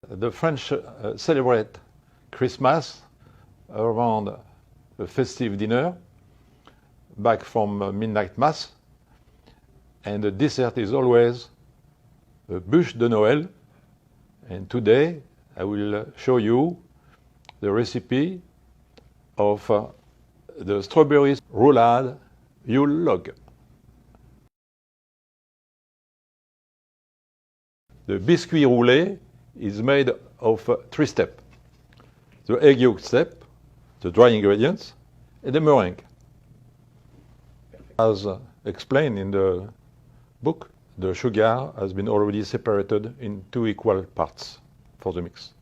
The French celebrate Christmas around a festive dinner, back from midnight mass, and the dessert is always a bûche de Noël. And today I will show you the recipe of the Strawberry Roulade Log. The biscuit roulé is made of 3 steps. The egg yolk step, the dry ingredients, and the meringue. As explained in the book, the sugar has been already separated in 2 equal parts for the mix.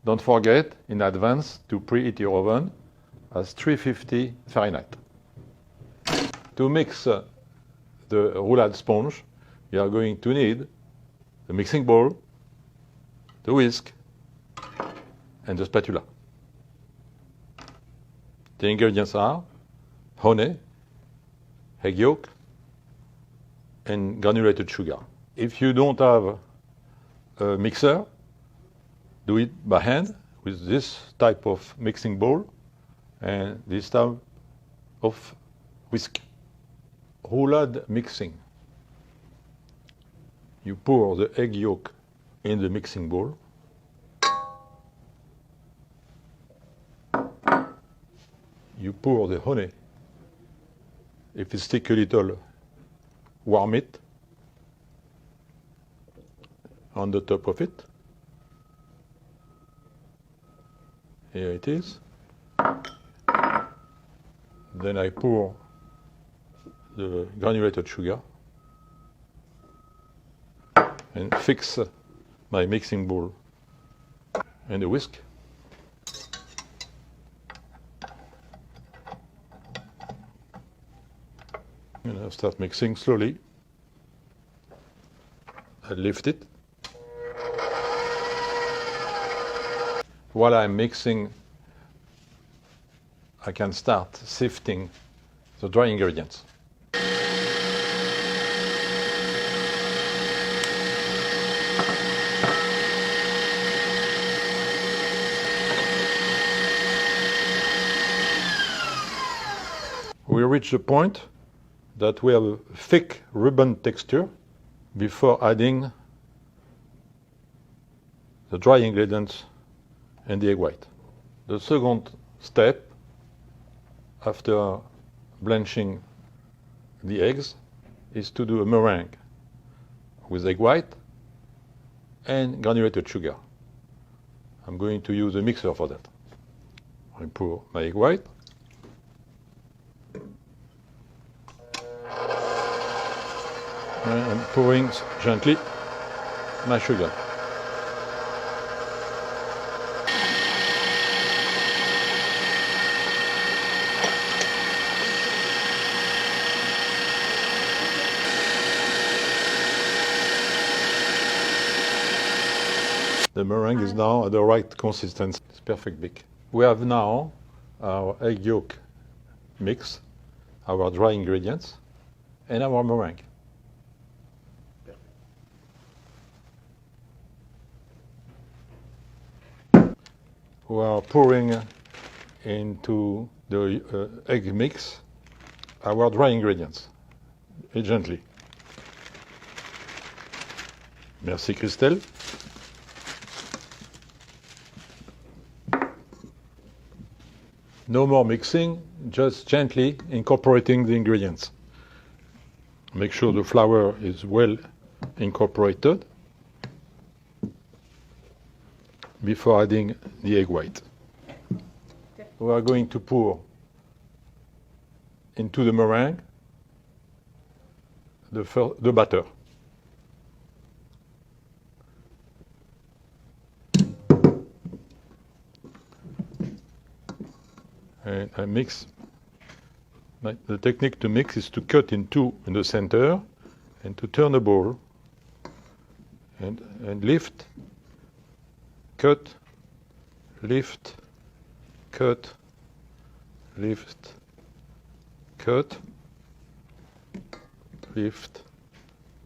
Don't forget in advance to preheat your oven at 350 Fahrenheit. To mix the roulade sponge, you are going to need the mixing bowl, the whisk, and the spatula. The ingredients are honey, egg yolk, and granulated sugar. If you don't have a mixer, do it by hand with this type of mixing bowl and this type of whisk. Roulade mixing. You pour the egg yolk in the mixing bowl. You pour the honey. If it sticks a little, warm it on the top of it. Here it is. Then I pour the granulated sugar and fix my mixing bowl and the whisk. And I'll start mixing slowly. I lift it. While I'm mixing, I can start sifting the dry ingredients. We reach the point that we have a thick ribbon texture before adding the dry ingredients and the egg white. The second step, after blanching the eggs, is to do a meringue with egg white and granulated sugar. I'm going to use a mixer for that. I pour my egg white. And I'm pouring gently my sugar. The meringue is now at the right consistency. It's perfect big. We have now our egg yolk mix, our dry ingredients, and our meringue. We are pouring into the egg mix our dry ingredients, gently. Merci Christelle. No more mixing, just gently incorporating the ingredients. Make sure the flour is well incorporated before adding the egg white. We are going to pour into the meringue the batter. And I mix. The technique to mix is to cut in two in the center and to turn the bowl and lift, cut, lift, cut, lift, cut, lift,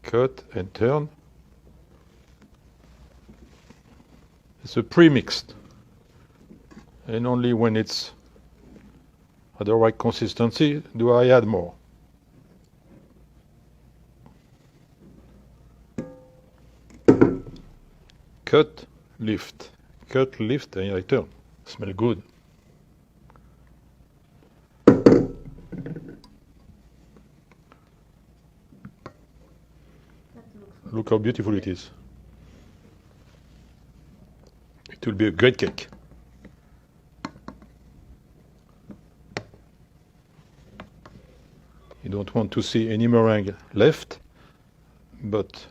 cut, and turn. It's a pre-mixed, and only when it's at the right consistency do I add more. Cut, lift, and I turn. Smell good. Look how beautiful it is. It will be a great cake. You don't want to see any meringue left, but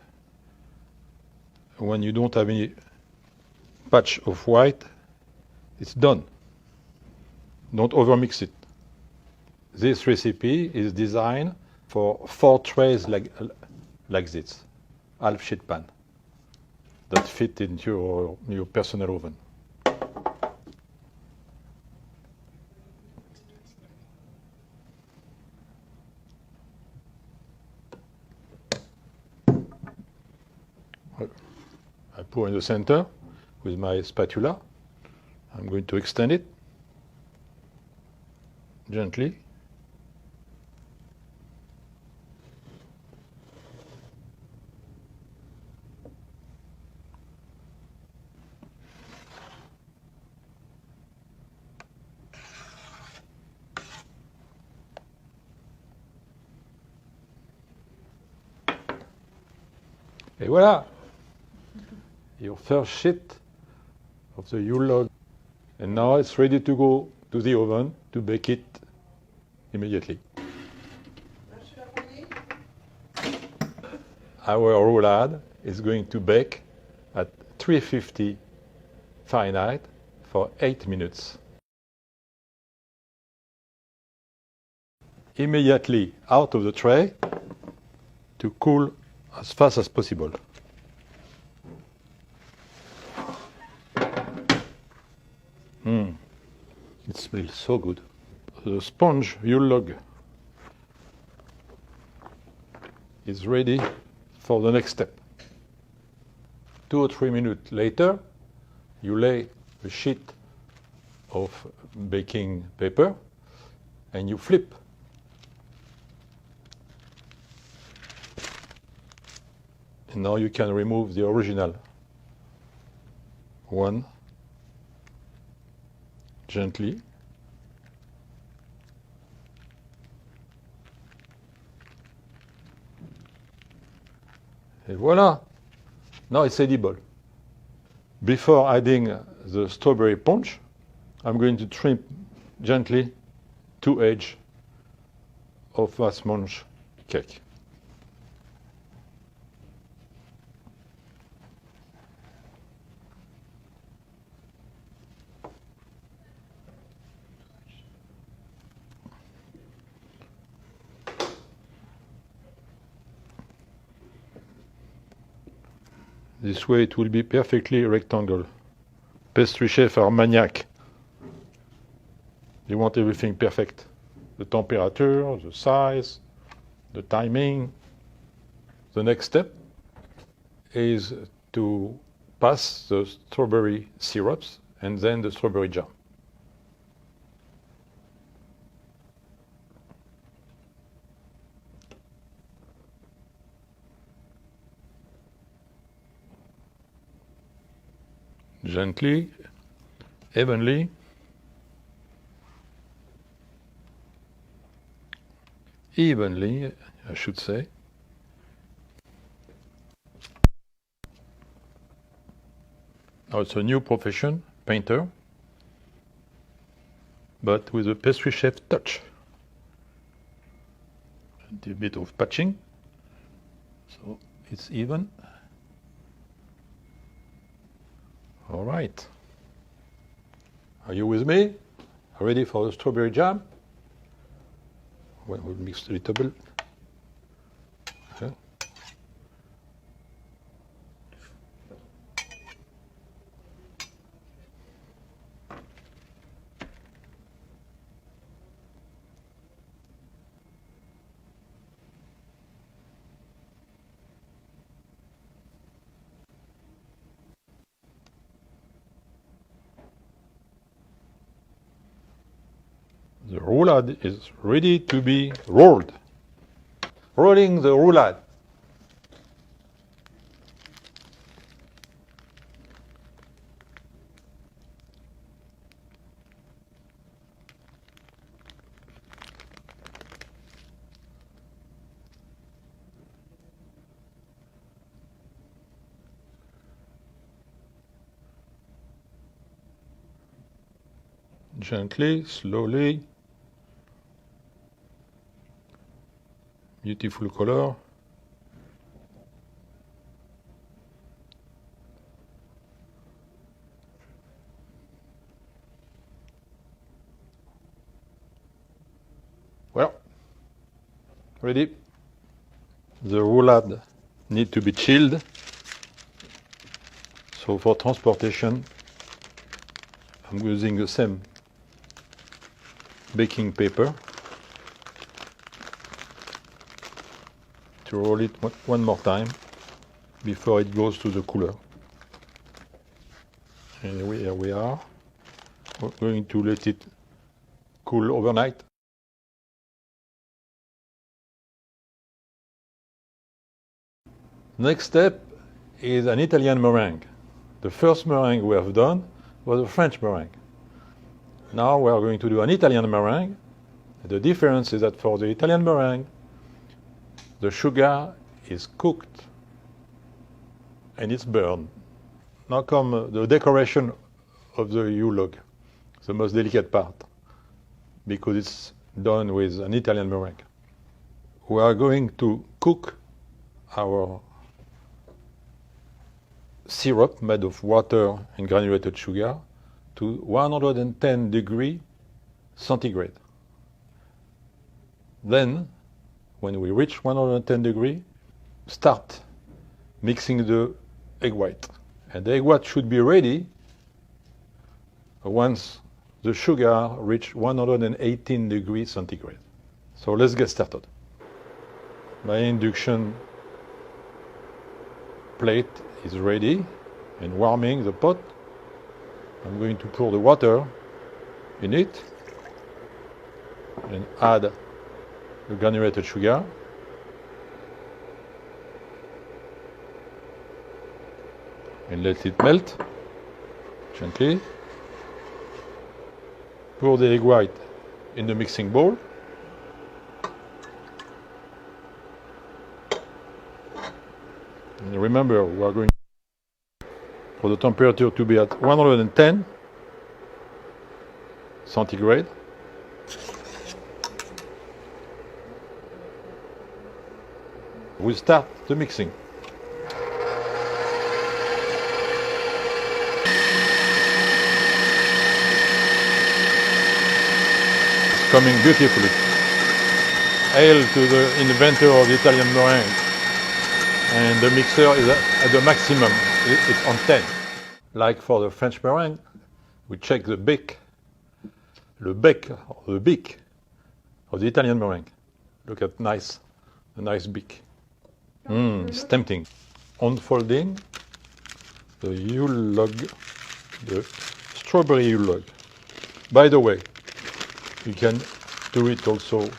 when you don't have any patch of white, it's done. Don't overmix it. This recipe is designed for 4 trays like this, half sheet pan, that fit into your personal oven. I pour in the center with my spatula. I'm going to extend it gently. Et voilà, your first sheet of the Yule log. And now it's ready to go to the oven to bake it immediately. Our roulade is going to bake at 350 Fahrenheit for 8 minutes. Immediately out of the tray to cool as fast as possible. It smells so good. The sponge Yule log is ready for the next step. 2 or 3 minutes later, you lay a sheet of baking paper and you flip. And now you can remove the original one gently. And voila! Now it's edible. Before adding the strawberry punch, I'm going to trim gently 2 edges of that sponge cake. This way it will be perfectly rectangle. Pastry chefs are maniac. They want everything perfect. The temperature, the size, the timing. The next step is to pass the strawberry syrups and then the strawberry jam. Gently, evenly. Evenly, I should say. Now it's a new profession, painter, but with a pastry chef touch. A bit of patching, so it's even. All right. Are you with me? Ready for the strawberry jam? Well, we'll mix a little bit. Okay. The roulade is ready to be rolled. Rolling the roulade. Gently, slowly. Beautiful color. Well, ready. The roulade need to be chilled. So for transportation, I'm using the same baking paper to roll it one more time before it goes to the cooler. And here we are. We're going to let it cool overnight. Next step is an Italian meringue. The first meringue we have done was a French meringue. Now we are going to do an Italian meringue. The difference is that for the Italian meringue, the sugar is cooked and it's burned. Now comes the decoration of the log, the most delicate part, because it's done with an Italian meringue. We are going to cook our syrup made of water and granulated sugar to 110 degrees centigrade. Then, when we reach 110 degrees, start mixing the egg white. And the egg white should be ready once the sugar reaches 118 degrees centigrade. So let's get started. My induction plate is ready and warming the pot. I'm going to pour the water in it and add the granulated sugar. And let it melt gently. Pour the egg white in the mixing bowl. And remember, we are going for the temperature to be at 110 centigrade. We start the mixing. It's coming beautifully. Hail to the inventor of the Italian meringue. And the mixer is at the maximum, it's on 10. Like for the French meringue, we check the beak of the Italian meringue. Look at the nice beak. It's tempting. Unfolding the log, the strawberry log. By the way, you can do it also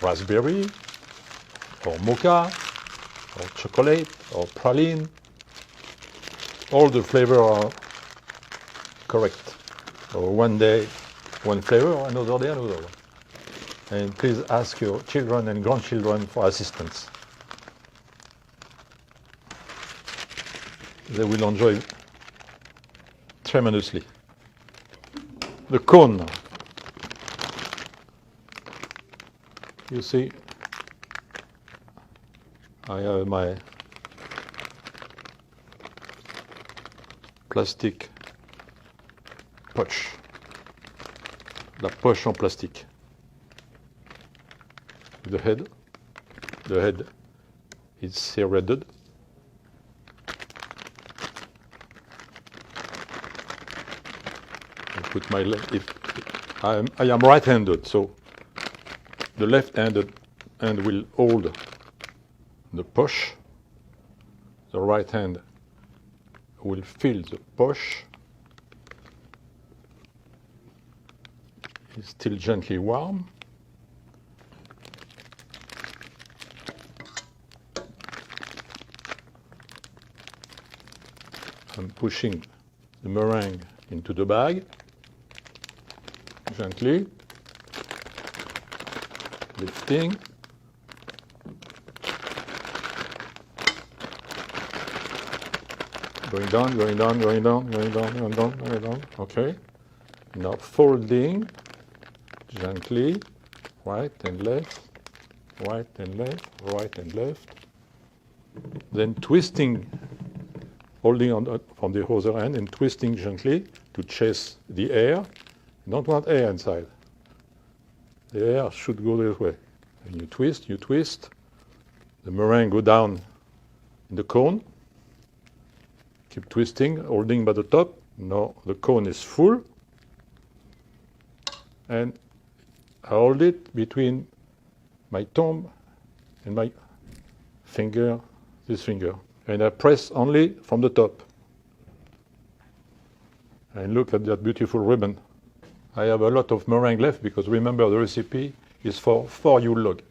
raspberry or mocha, or chocolate, or praline. All the flavors are correct. So one day, one flavor, another day, another one. And please ask your children and grandchildren for assistance. They will enjoy tremendously. The cone. You see, I have my plastic poche, la poche en plastique. The head is serrated. I put my I am right-handed, so the left-handed hand will hold the poche. The right hand will fill the poche. is still gently warm. I'm pushing the meringue into the bag, gently, lifting. Going down, going down, going down, going down, going down, going down. Okay. Now folding gently, right and left, right and left, right and left. Then twisting, holding on from the other end and twisting gently to chase the air. You don't want air inside. The air should go this way. And you twist, the meringue go down in the cone. Keep twisting, holding by the top. Now the cone is full. And I hold it between my thumb and my finger, this finger. And I press only from the top. And look at that beautiful ribbon. I have a lot of meringue left because remember the recipe is for 4 Yule log.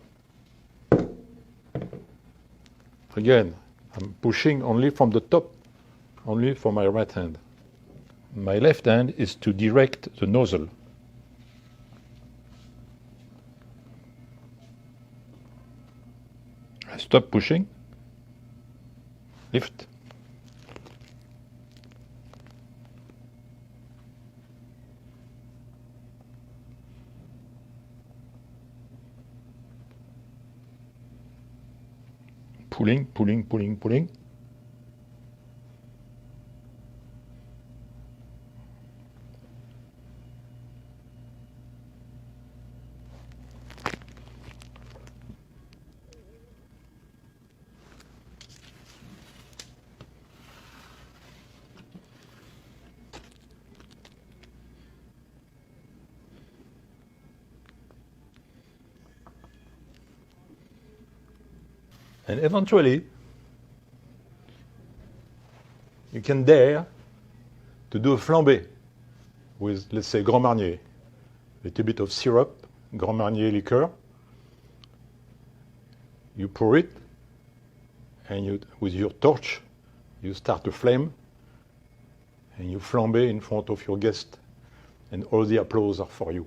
Again, I'm pushing only from the top, only for my right hand. My left hand is to direct the nozzle. I stop pushing, lift. Pulling, pulling, pulling, pulling. And eventually, you can dare to do a flambé with, let's say, Grand Marnier. A little bit of syrup, Grand Marnier liqueur. You pour it, and you, with your torch, you start a flame, and you flambé in front of your guest, and all the applause are for you.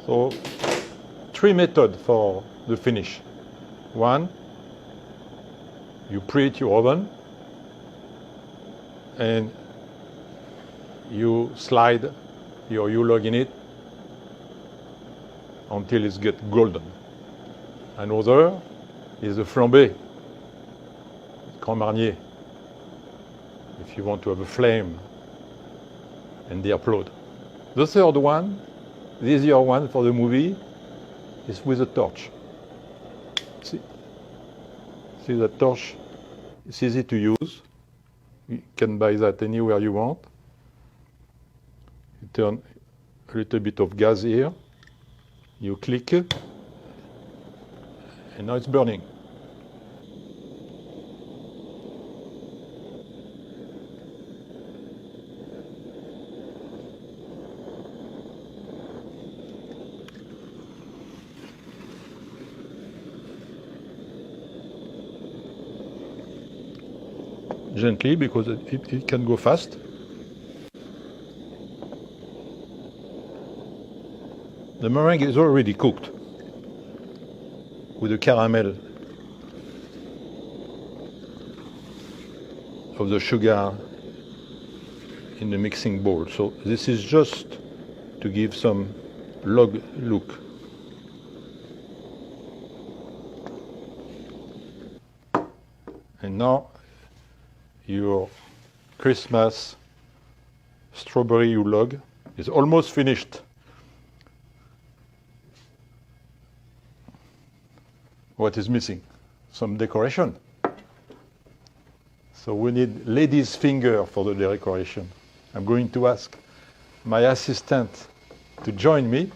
So, 3 methods for the finish. 1, you preheat your oven and you slide your Yule log in it until it gets golden. Another is the flambé, Grand Marnier, if you want to have a flame and the applaud. The third one, the easier one for the movie, is with a torch. See that torch? It's easy to use. You can buy that anywhere you want. You turn a little bit of gas here. You click, and now it's burning. Gently, because it can go fast. The meringue is already cooked with the caramel of the sugar in the mixing bowl. So this is just to give some log look. And now your Christmas strawberry Yule log is almost finished. What is missing? Some decoration. So we need lady's finger for the decoration. I'm going to ask my assistant to join me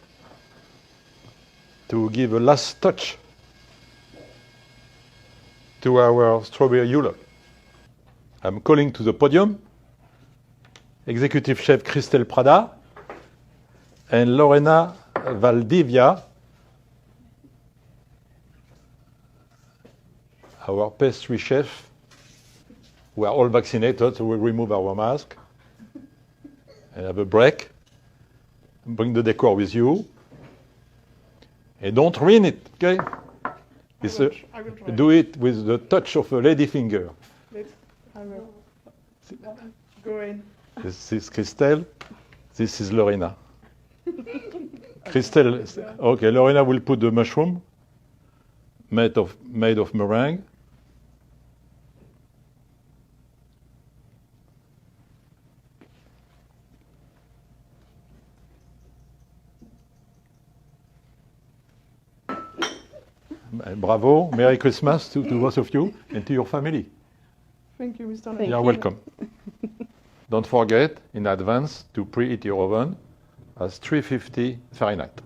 to give a last touch to our strawberry Yule log. I'm calling to the podium Executive Chef Christelle Prada, and Lorena Valdivia, our pastry chef. We are all vaccinated, so we remove our mask and have a break. Bring the decor with you. And don't ruin it, okay? I will try. Do it with the touch of a lady finger. I will. Go in. This is Christelle. This is Lorena. Christelle, okay, Lorena will put the mushroom made of meringue. Bravo, Merry Christmas to both of you and to your family. Thank you, Mr. Thank You're you. welcome. Don't forget in advance to preheat your oven at 350 Fahrenheit.